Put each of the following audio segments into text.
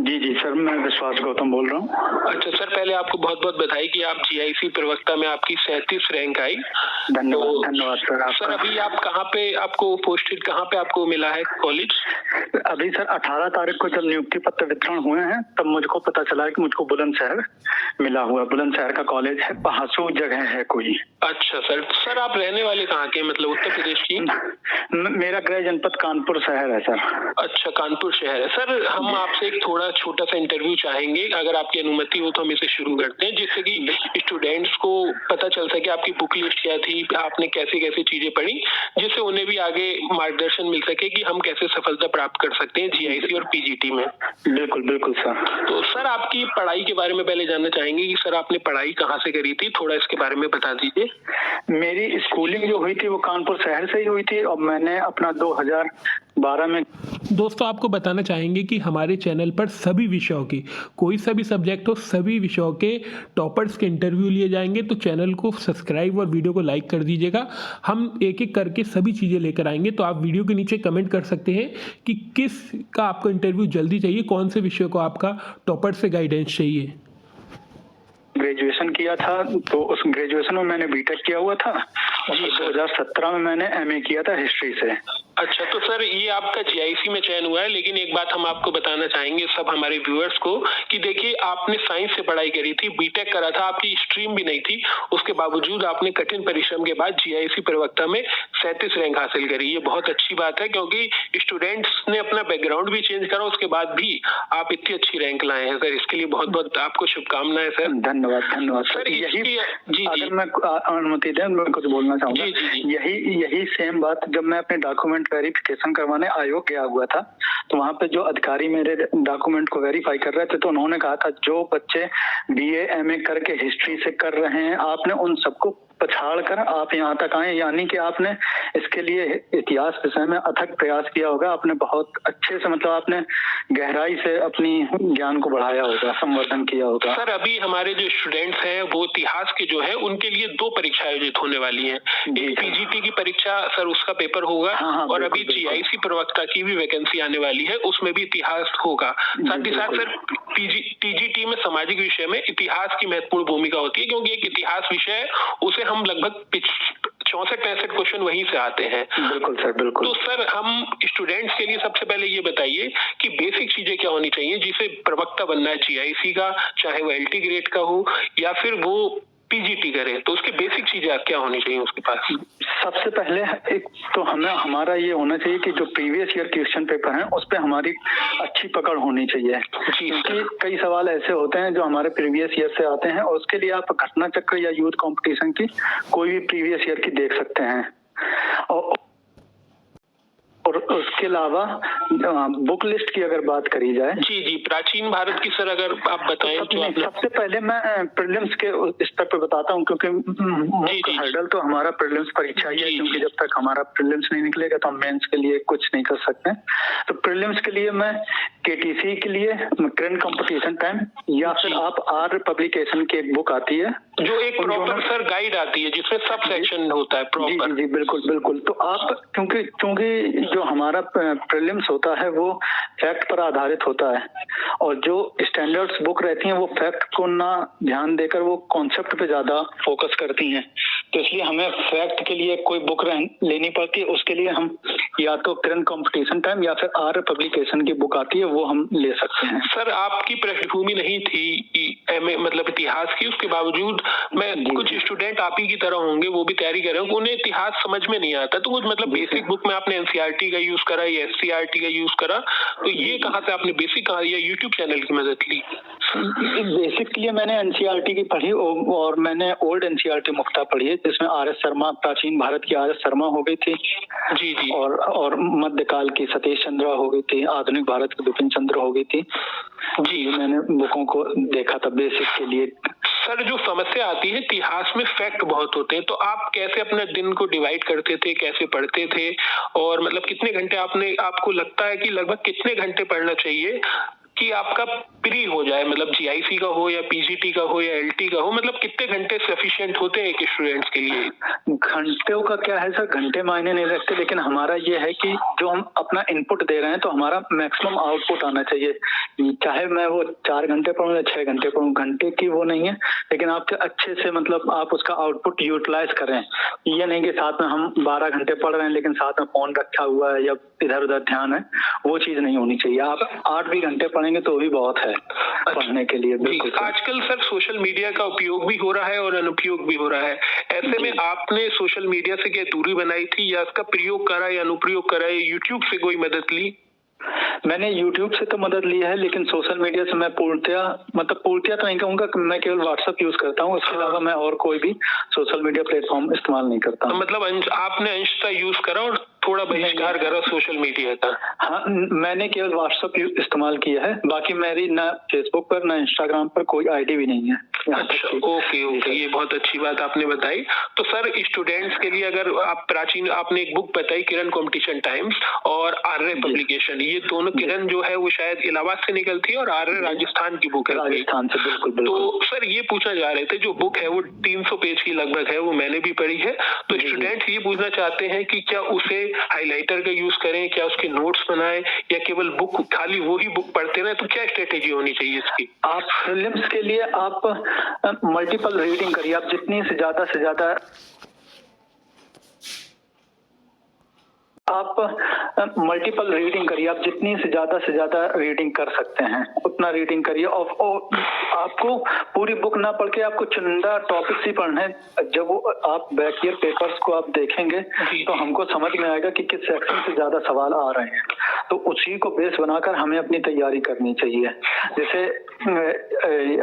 जी जी sir, मैं विश्वास गौतम बोल रहा हूँ। अच्छा सर, पहले आपको बहुत बहुत बधाई कि आप जीआईसी प्रवक्ता में आपकी 37 रैंक आई। धन्यवाद धन्यवाद सर आपका। सर अभी आप कहाँ पे आपको पोस्टेड, कहाँ पे आपको मिला है कॉलेज? अभी सर 18 तारीख को जब नियुक्ति पत्र वितरण हुए हैं तब मुझको पता चला है कि मुझको बुलंदशहर मिला हुआ। बुलंदशहर का कॉलेज है, पहासू जगह है कोई। अच्छा सर, सर आप रहने वाले कहाँ के, मतलब उत्तर प्रदेश की? मेरा गृह जनपद कानपुर शहर है सर। अच्छा, कानपुर शहर है। सर हम आपसे एक थोड़ा छोटा सा इंटरव्यू चाहेंगे, अगर आपकी अनुमति हो तो हम इसे शुरू करते हैं, जिससे कि स्टूडेंट्स को पता चल सके आपकी बुक लिस्ट क्या थी, आपने कैसे कैसे चीजें पढ़ी, जिससे उन्हें भी आगे मार्गदर्शन मिल सके कि हम कैसे सफलता प्राप्त कर सकते हैं जीआईसी और पीजीटी में। बिल्कुल बिल्कुल सर। तो सर आपकी पढ़ाई के बारे में पहले जानना चाहेंगे कि सर आपने पढ़ाई कहाँ से करी थी, थोड़ा इसके बारे में बता दीजिए। मेरी स्कूलिंग जो हुई थी वो कानपुर शहर से ही हुई थी और मैंने अपना 2012 में। दोस्तों आपको बताना चाहेंगे कि हमारे चैनल पर सभी विषयों की, कोई सा भी सब्जेक्ट हो, सभी विषयों के टॉपर्स के इंटरव्यू लिए जाएंगे। तो चैनल को सब्सक्राइब और वीडियो को लाइक कर दीजिएगा। हम एक एक करके सभी चीज़ें लेकर आएंगे। तो आप वीडियो के नीचे कमेंट कर सकते हैं कि किस का आपको इंटरव्यू जल्दी चाहिए, कौन से विषय को आपका टॉपर से गाइडेंस चाहिए। ग्रेजुएशन किया था तो उस ग्रेजुएशन में मैंने बीटेक किया हुआ था और 2017 में मैंने एमए किया था हिस्ट्री से। अच्छा, तो सर ये आपका जीआईसी में चयन हुआ है, लेकिन एक बात हम आपको बताना चाहेंगे सब हमारे व्यूअर्स को कि देखिए आपने साइंस से पढ़ाई करी थी, बीटेक करा था, आपकी स्ट्रीम भी नहीं थी, उसके बावजूद आपने कठिन परिश्रम के बाद जीआईसी प्रवक्ता में 37 रैंक हासिल करी। ये बहुत अच्छी बात है, क्योंकि स्टूडेंट्स ने अपना बैकग्राउंड भी चेंज करा, उसके बाद भी आप इतनी अच्छी रैंक लाए हैं सर, इसके लिए बहुत बहुत आपको शुभकामनाएं सर। धन्यवाद धन्यवाद सर। यही जी अगर मैं अनुमति दें मैं कुछ बोलना चाहूँगा। यही सेम बात जब मैं अपने डॉक्यूमेंट वेरिफिकेशन करवाने आयोग गया हुआ था तो वहाँ पे जो अधिकारी मेरे डॉक्यूमेंट को वेरीफाई कर रहे थे तो उन्होंने कहा था जो बच्चे बीए एमए करके हिस्ट्री से कर रहे हैं आपने उन सबको पछाड़ कर आप यहाँ तक आए, यानी कि आपने इसके लिए इतिहास विषय में अथक प्रयास किया होगा। आपने बहुत अच्छे से मतलब आपने गहराई से अपनी ज्ञान को बढ़ाया होगा, संवर्धन किया होगा। सर अभी हमारे जो स्टूडेंट्स हैं वो इतिहास के जो है उनके लिए 2 परीक्षा आयोजित होने वाली हैं। एक पीजीटी की परीक्षा सर उसका पेपर होगा। हाँ, और अभी जीआईसी प्रवक्ता की भी वैकेंसी आने वाली है, उसमें भी इतिहास होगा। साथ ही साथ सर टीजीटी में सामाजिक विषय में इतिहास की महत्वपूर्ण भूमिका होती है, क्योंकि एक इतिहास विषय है, उसे हम लगभग 64-65 क्वेश्चन वहीं से आते हैं। बिल्कुल सर, बिल्कुल। तो सर हम स्टूडेंट्स के लिए सबसे पहले ये बताइए कि बेसिक चीजें क्या होनी चाहिए जिसे प्रवक्ता बनना है जीआईसी का, चाहे वो एलटी ग्रेड का हो या फिर वो पीजीटी करे, तो उसकी बेसिक चीजें क्या होनी चाहिए उसके पास? सबसे पहले एक तो हमारा ये होना चाहिए कि जो प्रीवियस ईयर क्वेश्चन पेपर हैं उस पे हमारी अच्छी पकड़ होनी चाहिए, क्योंकि कई सवाल ऐसे होते हैं जो हमारे प्रीवियस ईयर से आते हैं और उसके लिए आप घटना चक्र या यूथ कंपटीशन की कोई भी प्रीवियस ईयर की देख सकते हैं। और उसके अलावा बुक लिस्ट की अगर बात करी जाए, जी प्राचीन भारत की सर अगर आप बताएं तो सबसे पहले मैं प्रीलिम्स के स्तर पे बताता हूँ, क्योंकि मुख्य हर्डल तो हमारा प्रीलिम्स परीक्षा ही है, क्योंकि जब तक हमारा प्रीलिम्स नहीं निकलेगा तो हम मेंस के लिए कुछ नहीं कर सकते। तो प्रीलिम्स के लिए मैं केटीसी के लिए करंट कंपटीशन टाइम या फिर आप आर पब्लिकेशन की एक बुक आती है जो एक प्रॉपर सर गाइड आती है जिसमें सब सेक्शन होता है प्रॉपर। जी बिल्कुल बिल्कुल। तो आप क्योंकि जो हमारा प्रीलिम्स होता है वो फैक्ट पर आधारित होता है और जो स्टैंडर्ड्स बुक रहती हैं वो फैक्ट को ना ध्यान देकर वो कॉन्सेप्ट पे ज्यादा फोकस करती हैं। तो इसलिए हमें फैक्ट के लिए कोई बुक लेनी पड़ती है, उसके लिए हम या तो करंट कंपटीशन टाइम या फिर आर पब्लिकेशन की बुक आती है वो हम ले सकते हैं। सर आपकी पृष्ठभूमि नहीं थी एमए मतलब इतिहास की, उसके बावजूद मैं कुछ स्टूडेंट आप ही की तरह होंगे वो भी तैयारी कर रहे हैं, उन्हें इतिहास समझ में नहीं आता, तो कुछ मतलब बेसिक बुक में आपने एनसीईआरटी का यूज करा या एससीईआरटी का यूज करा, तो ये कहाँ से आपने बेसिक कहा या यूट्यूब चैनल की मदद ली? बेसिक के लिए मैंने एनसीईआरटी की पढ़ी और मैंने ओल्ड एनसीईआरटी मुक्ता पढ़ी है जिसमें आरएस शर्मा, प्राचीन भारत की आरएस शर्मा हो गई थी जी और मध्यकाल की सतीश चंद्रा हो गई थी, आधुनिक भारत की बिपिन चंद्र हो गई थी जी। मैंने बुकों को देखा था बेसिक के लिए। सर जो समस्या आती है इतिहास में फैक्ट बहुत होते हैं, तो आप कैसे अपने दिन को डिवाइड करते थे, कैसे पढ़ते थे और मतलब कितने घंटे आपको लगता है कि लगभग कितने घंटे पढ़ना चाहिए कि आपका प्री हो जाए, मतलब जीआईसी का हो या पीजीटी का हो या एलटी का हो, मतलब कितने घंटे सफिशिएंट होते हैं एक स्टूडेंट्स के लिए? घंटों का क्या है सर, घंटे मायने नहीं रखते, लेकिन हमारा ये है कि जो हम अपना इनपुट दे रहे हैं तो हमारा मैक्सिमम आउटपुट आना चाहिए। चाहे मैं वो 4 घंटे पढ़ूं या 6 घंटे पढ़ूं, घंटे की वो नहीं है, लेकिन आपके अच्छे से मतलब आप उसका आउटपुट यूटिलाइज करें। ये नहीं कि साथ में हम 12 घंटे पढ़ रहे हैं लेकिन साथ में फोन रखा हुआ है या इधर उधर ध्यान है, वो चीज नहीं होनी चाहिए। आप 8 भी घंटे पढ़ेंगे तो भी बहुत है पढ़ने के लिए। बिल्कुल आजकल सर सोशल मीडिया का उपयोग भी हो रहा है और अनुपयोग भी हो रहा है, ऐसे में आपने सोशल मीडिया से क्या दूरी बनाई थी या इसका प्रयोग करा या अनुप्रयोग करा या यूट्यूब से कोई मदद ली? मैंने YouTube से तो मदद ली है, लेकिन सोशल मीडिया से मैं पूर्णतया तो नहीं कहूँगा, मैं केवल WhatsApp यूज करता हूँ। उसके अलावा मैं और कोई भी सोशल मीडिया प्लेटफॉर्म इस्तेमाल नहीं करता। तो मतलब आपने अंशतः यूज करा और थोड़ा बहिष्कार करा सोशल मीडिया का? हाँ, मैंने केवल WhatsApp इस्तेमाल किया है, बाकी मेरी ना फेसबुक पर ना इंस्टाग्राम पर कोई आईडी भी नहीं है। अच्छा, ओके, ये बहुत अच्छी बात आपने बताई। तो सर स्टूडेंट्स के लिए अगर आप प्राचीन, आपने एक बुक बताई किरण कॉम्पिटिशन टाइम्स और आर्य पब्लिकेशन, ये दोनों, किरण जो है वो शायद इलाहाबाद से निकलती है और आर्य राजस्थान की बुक है। राजस्थान से, बिल्कुल। तो सर ये पूछना चाह रहे थे, जो बुक है वो 300 पेज की लगभग है, वो मैंने भी पढ़ी है। तो स्टूडेंट्स ये पूछना चाहते हैं कि क्या उसे हाइलाइटर का यूज करें, क्या उसके नोट्स बनाएं या केवल बुक, खाली वही बुक पढ़ते रहे, तो क्या स्ट्रेटेजी होनी चाहिए इसकी? आप प्रीलिम्स के लिए आप मल्टीपल रीडिंग करिए। आप जितनी से ज्यादा रीडिंग कर सकते हैं उतना रीडिंग करिए। और आपको पूरी बुक ना पढ़ के आपको चुनिंदा टॉपिक्स ही पढ़ने हैं। जब वो आप बैक ईयर पेपर्स को आप देखेंगे तो हमको समझ में आएगा कि किस सेक्शन से ज्यादा सवाल आ रहे हैं, तो उसी को बेस बनाकर हमें अपनी तैयारी करनी चाहिए। जैसे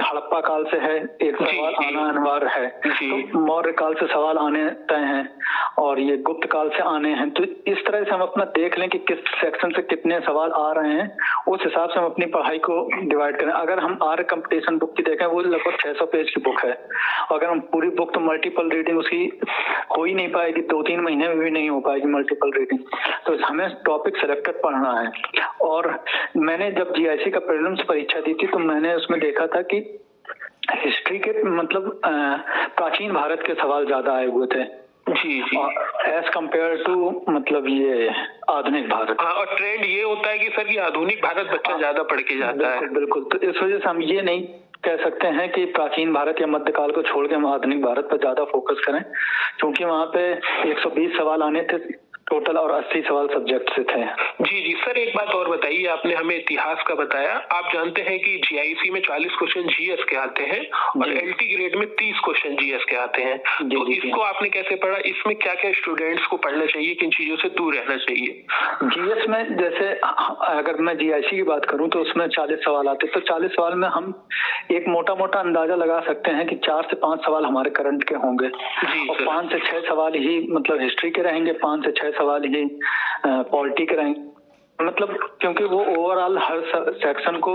हड़प्पा काल से है एक सवाल आना अनिवार्य है, तो मौर्य काल से सवाल आने तय हैं और ये गुप्त काल से आने हैं। तो इस तरह से हम अपना देख लें कि किस सेक्शन से कितने सवाल आ रहे हैं, उस हिसाब से हम अपनी पढ़ाई को डिवाइड करें। अगर हम आर्य कंपटीशन बुक की देखें, वो लगभग 600 पेज की बुक है। अगर हम पूरी बुक, तो मल्टीपल रीडिंग उसकी हो ही नहीं पाएगी, 2-3 महीने में भी नहीं हो पाएगी मल्टीपल रीडिंग। तो हमें टॉपिक सेलेक्टेड पढ़ना है। और मैंने जब जीआईसी का प्रीलिम्स परीक्षा दी थी तो मैंने उसमें देखा था कि हिस्ट्री के मतलब प्राचीन भारत के सवाल ज्यादा आए हुए थे एज कम्पेयर टू मतलब ये आधुनिक भारत। हाँ, और ट्रेंड ये होता है कि सर ये आधुनिक भारत बच्चा ज्यादा पढ़ के जाता है। बिल्कुल। तो इस वजह से हम ये नहीं कह सकते हैं कि प्राचीन भारत या मध्यकाल को छोड़ के हम आधुनिक भारत पर ज्यादा फोकस करें, क्योंकि वहाँ पे 120 सवाल आने थे टोटल और 80 सवाल सब्जेक्ट से थे। जी सर, एक बात और बताइए, आपने हमें इतिहास का बताया। आप जानते हैं कि जीआईसी में 40 क्वेश्चन जीएस के आते हैं और एलटी ग्रेड में 30 क्वेश्चन जीएस के आते हैं। तो इसको आपने कैसे पढ़ा? इसमें क्या क्या स्टूडेंट्स को पढ़ना चाहिए, किन चीजों से दूर रहना चाहिए? जीएस में जैसे अगर मैं जीआईसी की बात करूं तो उसमें 40 सवाल आते, तो 40 सवाल में हम एक मोटा अंदाजा लगा सकते हैं कि 4 से 5 सवाल हमारे करंट के होंगे और 5 से 6 सवाल ही मतलब हिस्ट्री के रहेंगे, 5 से 6 सवाल ही पॉलिटी के रहेंगे। मतलब क्योंकि वो ओवरऑल हर सेक्शन को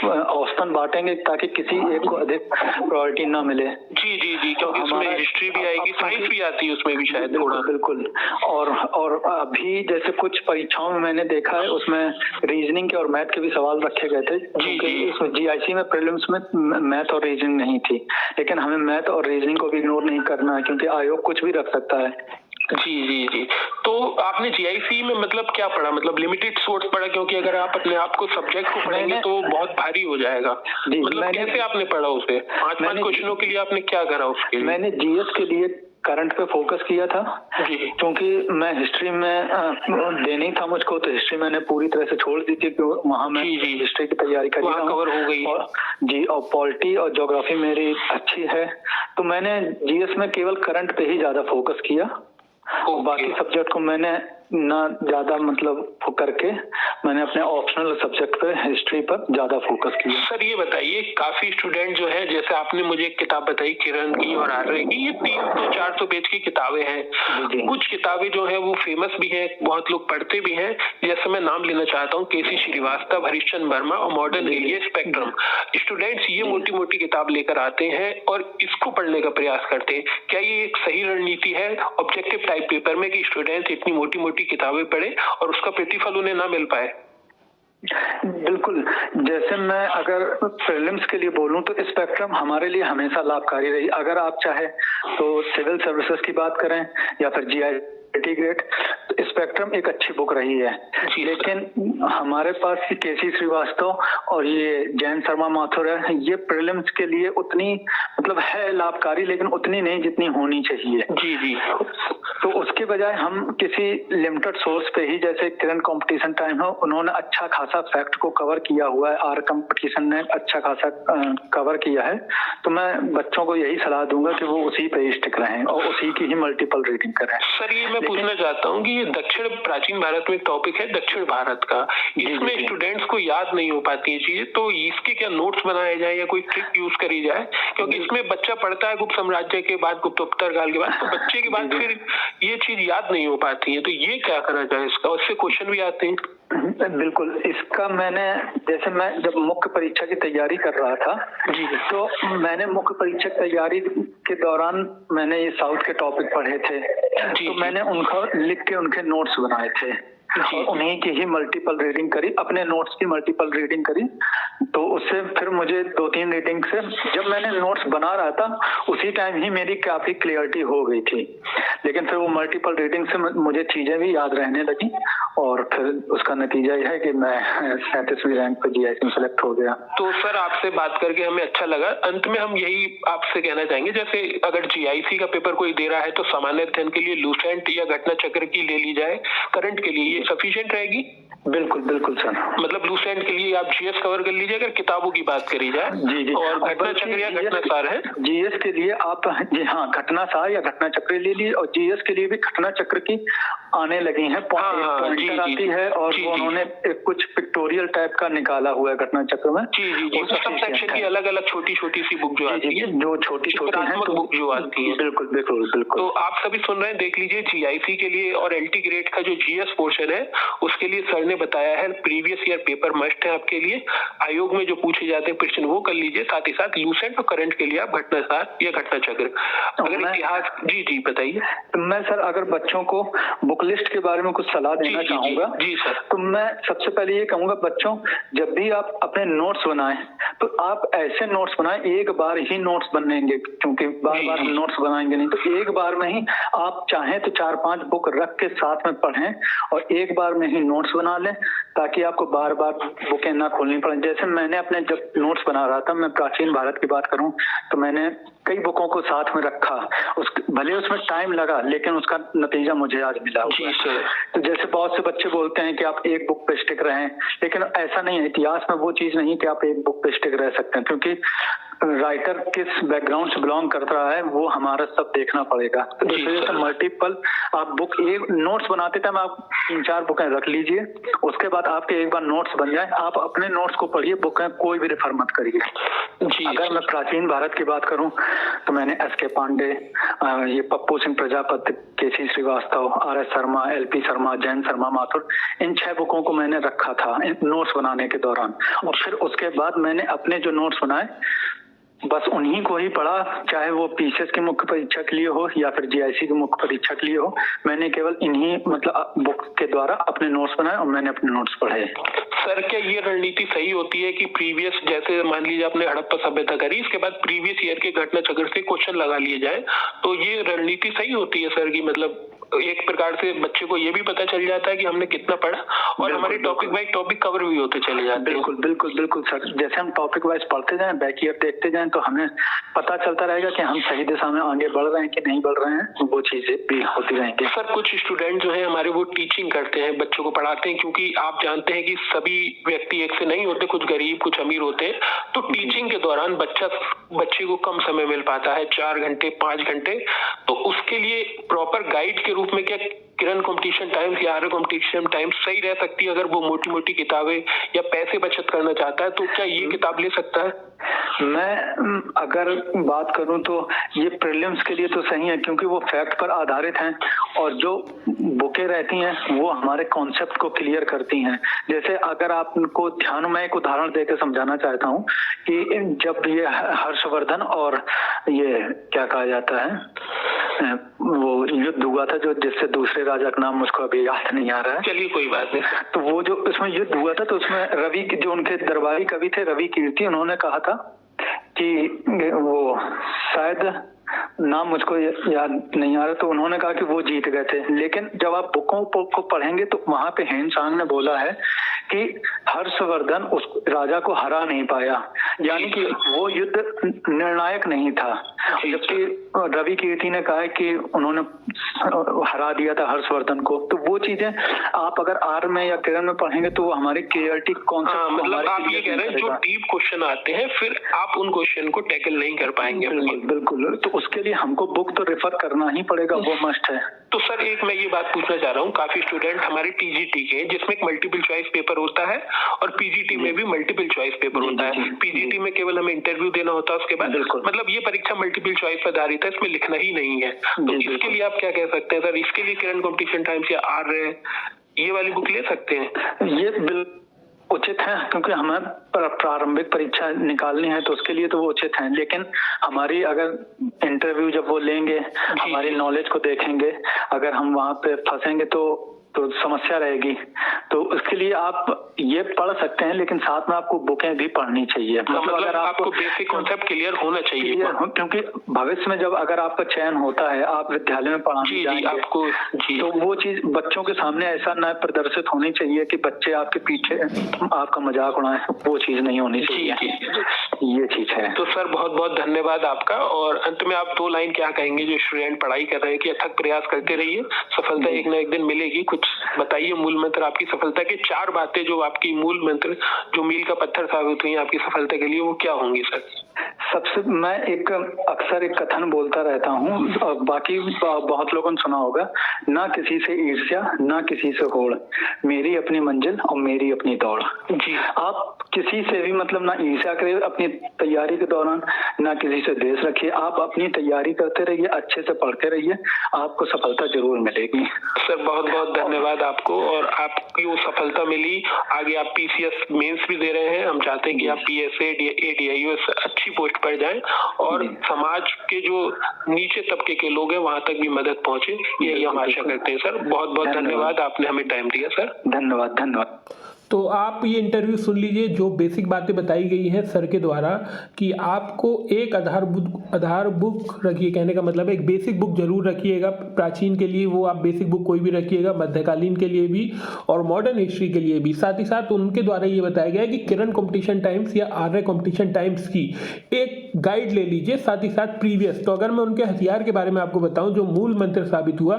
औसतन बांटेंगे ताकि किसी एक को अधिक प्रायोरिटी ना मिले। जी क्योंकि उसमें हिस्ट्री भी आएगी, साइंस भी आती है उसमें भी शायद थोड़ा। बिल्कुल। और अभी जैसे कुछ परीक्षाओं में मैंने देखा है उसमें रीजनिंग के और मैथ के भी सवाल रखे गए थे। उसमें जीआईसी में प्रीलिम्स में मैथ और रीजनिंग नहीं थी, लेकिन हमें मैथ और रीजनिंग को भी इग्नोर नहीं करना है क्योंकि आयोग कुछ भी रख सकता है। जी। तो आपने जीआईसी में मतलब क्या पढ़ा? मतलब लिमिटेड सोर्स पढ़ा, क्योंकि अगर आप अपने आप को सब्जेक्ट को पढ़ेंगे तो बहुत भारी हो जाएगा। मतलब कैसे आपने पढ़ा उसे? 5 क्वेश्चनों के लिए आपने क्या करा उसके लिए? मैंने जीएस के लिए करंट पे फोकस किया था क्योंकि मैं हिस्ट्री में देनी था मुझको, तो हिस्ट्री मैंने पूरी तरह से छोड़ दी थी। वहाँ मैं हिस्ट्री की तैयारी कर रहा हूँ, कवर हो गई। और पॉलिटी और ज्योग्राफी मेरी अच्छी है, तो मैंने जीएस में केवल करंट पे ही ज्यादा फोकस किया। बाकी सब्जेक्ट को मैंने ना ज्यादा मतलब करके मैंने अपने ऑप्शनल सब्जेक्ट पे हिस्ट्री पर ज्यादा फोकस किया। सर ये बताइए, काफी स्टूडेंट जो है, जैसे आपने मुझे एक किताब बताई किरण की और आर्य की, ये 300-400 पेज की किताबें हैं। कुछ किताबें जो है वो फेमस भी हैं, बहुत लोग पढ़ते भी हैं। जैसे मैं नाम लेना चाहता हूँ, केसी श्रीवास्तव, हरिश्चंद्र वर्मा और मॉडर्न इंडिया स्पेक्ट्रम। स्टूडेंट्स ये मोटी किताब लेकर आते हैं और इसको पढ़ने का प्रयास करते हैं। क्या ये एक सही रणनीति है ऑब्जेक्टिव टाइप पेपर में कि स्टूडेंट्स इतनी मोटी किताबें पढ़े और उसका प्रतिफल उन्हें ना मिल पाए? बिल्कुल, जैसे मैं अगर प्रीलिम्स के लिए बोलूं तो स्पेक्ट्रम हमारे लिए हमेशा लाभकारी रही। अगर आप चाहे तो सिविल सर्विसेज की बात करें या फिर जीआईटी ग्रेड, तो स्पेक्ट्रम एक अच्छी बुक रही है। लेकिन हमारे पास केसी श्रीवास्तव और ये जैन शर्मा माथुर है, ये प्रीलिम्स के लिए उतनी मतलब है लाभकारी, लेकिन उतनी नहीं जितनी होनी चाहिए। जी जी। तो उसके बजाय हम किसी लिमिटेड सोर्स पे ही, जैसे करंट कंपटीशन टाइम हो, उन्होंने अच्छा खासा फैक्ट को कवर किया हुआ है, आर कंपटीशन ने अच्छा खासा कवर किया है, तो मैं बच्चों को यही सलाह दूंगा कि वो उसी पे स्टिक रहें और उसी की ही मल्टीपल रीडिंग करें। सर ये मैं पूछना चाहता हूँ कि ये दक्षिण प्राचीन भारत में टॉपिक है दक्षिण भारत का, इसमें स्टूडेंट्स को याद नहीं हो पाती है चीजें, तो इसके क्या नोट्स बनाए जाए या कोई ट्रिक यूज करी जाए? क्योंकि इसमें बच्चा पढ़ता है गुप्त साम्राज्य के बाद, गुप्तोत्तर काल के बाद, तो बच्चे के बाद फिर ये चीज याद नहीं हो पाती है, तो ये क्या करा जाए इसका? उससे क्वेश्चन भी आते हैं। बिल्कुल, इसका मैंने, जैसे मैं जब मुख्य परीक्षा की तैयारी कर रहा था जी, तो मैंने मुख्य परीक्षा तैयारी के दौरान मैंने ये साउथ के टॉपिक पढ़े थे, तो मैंने उनका लिख के उनके नोट्स बनाए थे और उन्हीं की ही मल्टीपल रीडिंग करी, अपने नोट्स की मल्टीपल रीडिंग करी। तो उससे फिर मुझे 2-3 रीडिंग से, जब मैंने नोट्स बना रहा था उसी टाइम ही मेरी काफी क्लियरिटी हो गई थी, लेकिन फिर वो मल्टीपल रीडिंग से मुझे चीजें भी याद रहने लगी और फिर उसका नतीजा यह है कि मैं 37वीं रैंक पर जीआईसी में सेलेक्ट हो गया। तो सर आपसे बात करके हमें अच्छा लगा। अंत में हम यही आपसे कहना चाहेंगे, जैसे अगर जीआईसी का पेपर कोई दे रहा है तो सामान्य अध्ययन के लिए लूसेंट या घटना चक्र की ले ली जाए, करंट के लिए ये सफिशिएंट रहेगी? बिल्कुल बिल्कुल सर, मतलब लूसेंट के लिए आप जीएस कवर कर लीजिए अगर किताबों की बात करी जाए। जी जी। और घटना चक्र या घटना सार है जीएस के लिए आप, जी हाँ, घटना सार या घटना चक्र ले लीजिए, और जीएस के लिए भी घटना चक्र की आने लगी है, पॉइंटर आती है और वो उन्होंने कुछ पिक्टोरियल टाइप का निकाला हुआ है घटना चक्र में। जी जी जी, सब सेक्शन की अलग अलग छोटी छोटी सी बुक जो आती है, जो छोटी छोटी है बुक जो आती है। बिल्कुल बिल्कुल बिल्कुल। तो आप सभी सुन रहे हैं, देख लीजिए जीआईसी के लिए और एलटी ग्रेड का जो जीएस पोर्शन है उसके लिए सर ने बताया है प्रीवियस ईयर पेपर मस्ट है आपके लिए, आयोग में जो पूछे जाते हैं क्वेश्चन वो कर लीजिए, साथ ही साथ लूसेंट और करंट के लिए आप घटना सार या घटना चक्र। अगर इतिहास, जी जी बताइए। मैं सर अगर बच्चों को बुक लिस्ट के बारे में कुछ सलाह देना चाहूंगा। जी सर। तो मैं सबसे पहले ये कहूंगा, बच्चों जब भी आप अपने नोट्स बनाएं तो आप ऐसे नोट्स बनाएं, एक बार ही नोट्स बनेंगे, क्योंकि बार बार हम नोट्स बनाएंगे नहीं, तो एक बार में ही आप चाहें तो 4-5 बुक रख के साथ में पढ़ें और एक बार में ही नोट्स बना लें, ताकि आपको बार बार बुकें ना खोलनी पड़े। जैसे मैंने अपने जब नोट्स बना रहा था, मैं प्राचीन भारत की बात करूं तो मैंने कई बुकों को साथ में रखा, भले उसमें टाइम लगा लेकिन उसका नतीजा मुझे आज मिला हुआ है। तो जैसे बहुत से बच्चे बोलते हैं कि आप एक बुक पे स्टिक रहें, लेकिन ऐसा नहीं है, इतिहास में वो चीज नहीं कि आप एक बुक पे स्टिक रह सकते हैं, क्योंकि राइटर किस बैकग्राउंड से बिलोंग करता है वो हमारा सब देखना पड़ेगा। तो इस वजह से मल्टीपल आप बुक, एक नोट्स बनाते टाइम आप 3-4 बुकें रख लीजिए, उसके बाद आपके एक बार नोट्स बन जाए, आप अपने नोट्स को पढ़िए, बुकें कोई भी रेफर मत करिए। अगर मैं प्राचीन भारत की बात करूं तो मैंने एस.के. पांडे, ये पप्पू सिंह प्रजापति, केसी श्रीवास्तव, आर.एस. शर्मा, एल.पी. शर्मा, जैन शर्मा माथुर, इन 6 बुकों को मैंने रखा था नोट्स बनाने के दौरान, और फिर उसके बाद मैंने अपने जो नोट्स बनाए बस उन्हीं को ही पढ़ा, चाहे वो पीसीएस की मुख्य परीक्षा के लिए हो या फिर जीआईसी की मुख्य परीक्षा के लिए हो। मैंने केवल इन्हीं मतलब बुक के द्वारा अपने नोट्स बनाए और मैंने अपने नोट्स पढ़े। सर क्या ये रणनीति सही होती है कि प्रीवियस, जैसे मान लीजिए आपने हड़प्पा सभ्यता करी, इसके बाद प्रीवियस ईयर के घटना चक्र से क्वेश्चन लगा लिए जाए, तो ये रणनीति सही होती है सर की? मतलब एक प्रकार से बच्चे को ये भी पता चल जाता है कि हमने कितना पढ़ा और हमारे टॉपिक वाइज टॉपिक कवर भी होते चले जाते हैं। बिल्कुल बिल्कुल बिल्कुल सर, जैसे हम टॉपिक वाइज पढ़ते जाएं, बैक ईयर देखते जाएं, तो हमें पता चलता रहेगा कि हम सही दिशा में आगे बढ़ रहे हैं कि नहीं बढ़ रहे हैं, वो चीजें भी होती रहेंगी। सर कुछ स्टूडेंट जो है हमारे वो टीचिंग करते हैं, बच्चों को पढ़ाते हैं, क्योंकि आप जानते हैं कि सभी व्यक्ति एक से नहीं होते, कुछ गरीब कुछ अमीर होते हैं, तो टीचिंग के दौरान बच्चे को कम समय मिल पाता है, 4 घंटे 5 घंटे, तो उसके लिए प्रॉपर गाइड के रूप में क्या किरण कंपटीशन टाइम्स या आर कंपटीशन टाइम्स सही रह सकती है? अगर वो मोटी मोटी किताबें या पैसे बचत करना चाहता है तो क्या ये किताब ले सकता है? मैं अगर बात करूं तो ये प्रीलिम्स के लिए तो सही है, क्योंकि वो फैक्ट पर आधारित हैं और जो बुकें रहती हैं वो हमारे कॉन्सेप्ट को क्लियर करती हैं। जैसे अगर आपको ध्यान में एक उदाहरण देकर समझाना चाहता हूं कि जब ये हर्षवर्धन और ये क्या कहा जाता है वो युद्ध हुआ था जो जिससे दूसरे राजा का नाम मुझको अभी याद नहीं आ रहा है। चलिए कोई बात नहीं। तो वो जो इसमें युद्ध हुआ था तो उसमें रवि की जो उनके दरबारी कवि थे रवि कीर्ति, उन्होंने कहा था कि वो शायद नाम मुझको याद नहीं आ रहा, तो उन्होंने कहा कि वो जीत गए थे। लेकिन जब आप बुकों को पढ़ेंगे तो वहां पे हेन सांग ने बोला है कि हर्षवर्धन उस राजा को हरा नहीं पाया, यानी कि वो युद्ध निर्णायक नहीं था। जबकि रवि कीर्ति ने कहा है कि उन्होंने हरा दिया था हर्षवर्धन को। तो वो चीजें आप अगर आर में या किरण में पढ़ेंगे तो वो हमारे क्लियरिटी कॉन्सेप्ट, मतलब आप ये कह रहे हैं जो डीप क्वेश्चन आते हैं फिर आप उन क्वेश्चन को टैकल नहीं कर पाएंगे। बिल्कुल, तो उसके लिए हमको बुक तो रेफर करना ही पड़ेगा, वो मस्ट है। तो सर एक मैं ये बात पूछना चाह रहा हूँ, काफी स्टूडेंट हमारे टीजीटी के जिसमें एक मल्टीपल चॉइस पेपर होता है और पीजीटी में भी मल्टीपल चॉइस पेपर होता है। पीजीटी में केवल हमें इंटरव्यू देना होता है, उसके बाद मतलब ये परीक्षा मल्टीपल चॉइस पर आधारित है, इसमें लिखना ही नहीं है। तो इसके लिए आप क्या कह सकते हैं सर? इसके लिए किरण कॉम्पिटिशन टाइम्स या आर्य ये वाली बुक ले सकते हैं? ये बिल्कुल उचित है, क्योंकि हमें प्रारंभिक परीक्षा निकालनी है तो उसके लिए तो वो उचित है। लेकिन हमारी अगर इंटरव्यू जब वो लेंगे, हमारी नॉलेज को देखेंगे, अगर हम वहां पे फंसेंगे तो समस्या रहेगी। तो उसके लिए आप ये पढ़ सकते हैं, लेकिन साथ में आपको बुकें भी पढ़नी चाहिए। मतलब अगर आपको बेसिक कॉन्सेप्ट क्लियर होना चाहिए, क्योंकि भविष्य में जब अगर आपका चयन होता है, आप विद्यालय में पढ़ाने जाएंगे आपको तो वो चीज बच्चों के सामने ऐसा न प्रदर्शित होनी चाहिए कि बच्चे आपके पीछे आपका मजाक उड़ाएं, वो चीज नहीं होनी चाहिए। ये चीज है। तो सर बहुत बहुत धन्यवाद आपका। और अंत में आप 2 लाइन क्या कहेंगे जो स्टूडेंट पढ़ाई कर रहे हैं कि अथक प्रयास करते रहिए, सफलता एक न एक दिन मिलेगी। कुछ बताइए मूल मंत्र आपकी सफलता के, 4 बातें जो आपकी मूल मंत्र जो मील का पत्थर साबित हुई आपकी सफलता के लिए, वो क्या होंगी सर? सबसे मैं अक्सर एक कथन बोलता रहता हूँ, बाकी बहुत लोगों ने सुना होगा, ना किसी से ईर्ष्या ना किसी से होड़, मेरी अपनी मंजिल और मेरी अपनी दौड़। जी, आप किसी से भी मतलब ना ईर्ष्या करिए अपनी तैयारी के दौरान, ना किसी से द्वेष रखिए। आप अपनी तैयारी करते रहिए, अच्छे से पढ़ते रहिए, आपको सफलता जरूर मिलेगी। सर बहुत बहुत धन्यवाद आपको। और आपकी वो सफलता मिली, आगे आप पीसीएस मेंस भी दे रहे हैं। हम चाहते हैं कि आप पीएसए एडीआईओ अच्छी पोस्ट पर जाएं और समाज के जो नीचे तबके के लोग हैं वहां तक भी मदद पहुंचे, यही हम आशा करते हैं। सर बहुत बहुत धन्यवाद, आपने हमें टाइम दिया सर। धन्यवाद। तो आप ये इंटरव्यू सुन लीजिए, जो बेसिक बातें बताई गई हैं सर के द्वारा कि आपको एक आधार बुक रखिए, कहने का मतलब है एक बेसिक बुक जरूर रखिएगा। प्राचीन के लिए वो आप बेसिक बुक कोई भी रखिएगा, मध्यकालीन के लिए भी और मॉडर्न हिस्ट्री के लिए भी। साथ ही साथ उनके द्वारा ये बताया गया है कि किरण कॉम्पिटिशन टाइम्स या आर्य कॉम्पिटिशन टाइम्स की एक गाइड ले लीजिए, साथ ही साथ प्रीवियस। तो अगर मैं उनके हथियार के बारे में आपको बताऊं, जो मूल मंत्र साबित हुआ,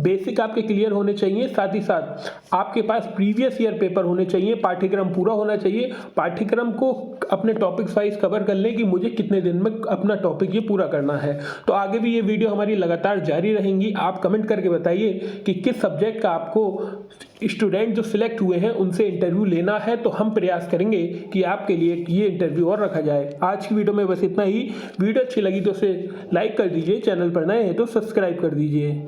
बेसिक आपके क्लियर होने चाहिए, साथ ही साथ आपके पास प्रीवियस ईयर पेपर होने चाहिए, पाठ्यक्रम पूरा होना चाहिए। पाठ्यक्रम को अपने टॉपिक्स वाइज कवर कर लें कि मुझे कितने दिन में अपना टॉपिक ये पूरा करना है। तो आगे भी ये वीडियो हमारी लगातार जारी रहेंगी। आप कमेंट करके बताइए कि किस सब्जेक्ट का आपको स्टूडेंट जो सिलेक्ट हुए हैं उनसे इंटरव्यू लेना है, तो हम प्रयास करेंगे कि आपके लिए ये इंटरव्यू और रखा जाए। आज की वीडियो में बस इतना ही। वीडियो अच्छी लगी तो उसे लाइक कर दीजिए, चैनल पर नए हैं तो सब्सक्राइब कर दीजिए।